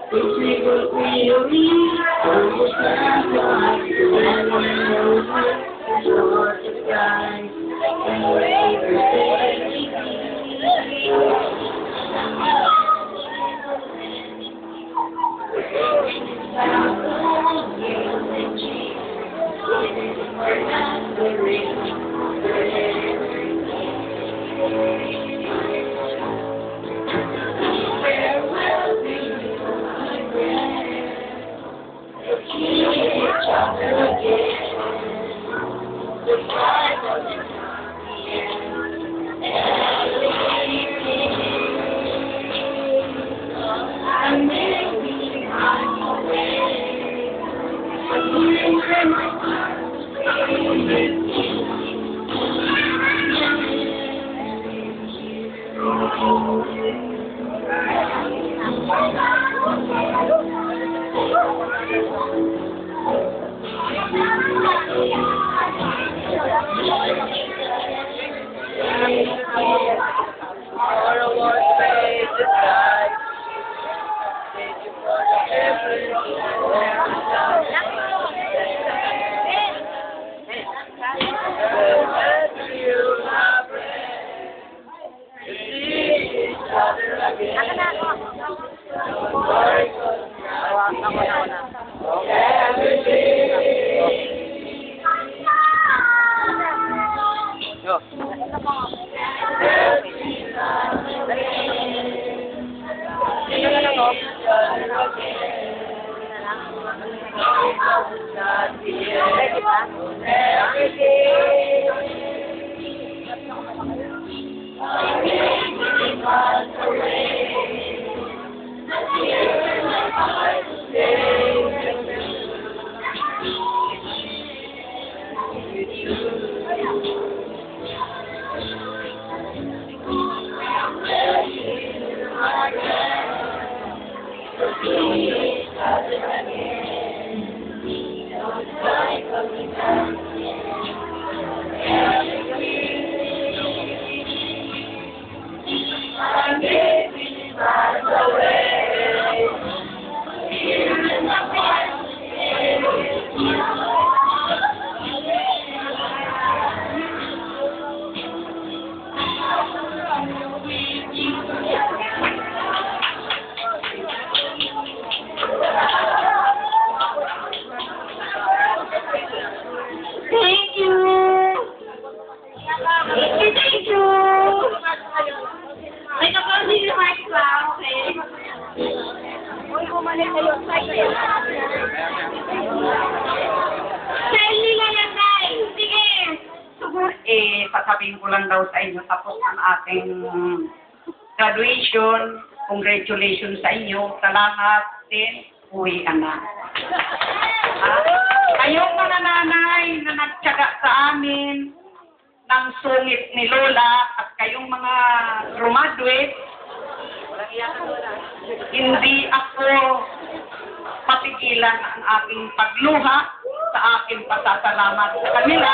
Physical theory, understand why, and when short of time, and later sasabihin ko lang daw sa inyo, tapos ang ating graduation. Congratulations sa inyo. Salamat din. Uwi ka na. Kayong mga nanay na nagtyaga sa amin ng sungit ni Lola at kayong mga graduate, hindi ako patigilan ang aking pagluha sa aking pasasalamat sa kanila.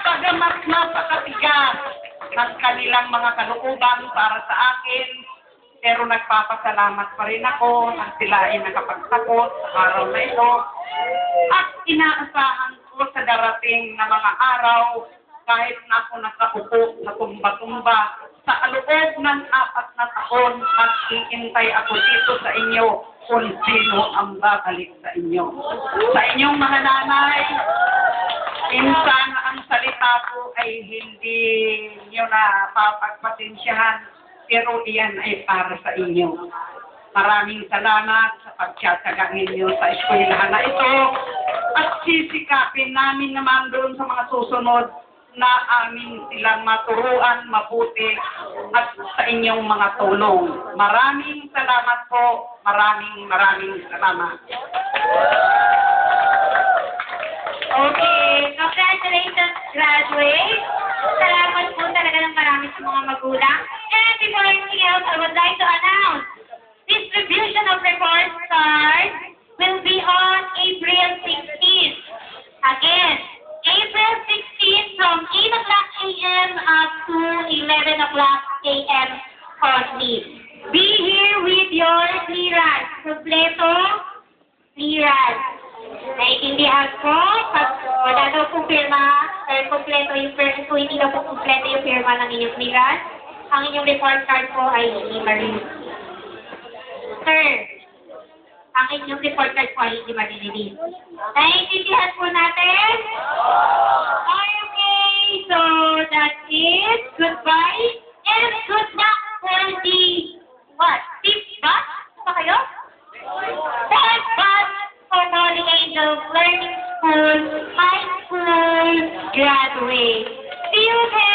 Pagamat napakatigas ng kanilang mga kalooban para sa akin, pero nagpapasalamat pa rin ako at sila ay nakapagtakot sa araw na ito. At inaasahan ko sa darating na mga araw, kahit na ako nakaupo na tumba-tumba, sa loob ng 4 na taon, mag-iintay ako dito sa inyo kung sino ang babalik sa inyo. Sa inyong mga nanay, minsan ang salita po ay hindi nyo na papagpasensyahan, pero iyan ay para sa inyo. Maraming salamat sa pagtsatsaga ninyo sa eskwelahan na ito at sisikapin namin naman doon sa mga susunod na amin silang maturuan mabuti at sa inyong mga tulong. Maraming salamat po. Maraming salamat. Okay, congratulations, graduates. Salamat po talaga ng marami sa mga magulang. And before anything else, I would like to announce distribution of report cards will be on April 16th. Again, April 16th from 8 o'clock a.m. to 11 o'clock a.m. only. Be here with your naiintindihan ko, pag wala daw pong pirma, kompleto yung pirma, kung hindi daw po kompleto yung pirma ng inyong clearance, ang inyong report card po ay hindi ma-release. Sir, ang inyong report card po ay hindi ma-release. Naiintindihan po natin? Okay, so that's it. Goodbye and good luck for the, what, 5th batch? Ba kayo? 4th batch for Holy Angels Learning School High School graduate. See you again!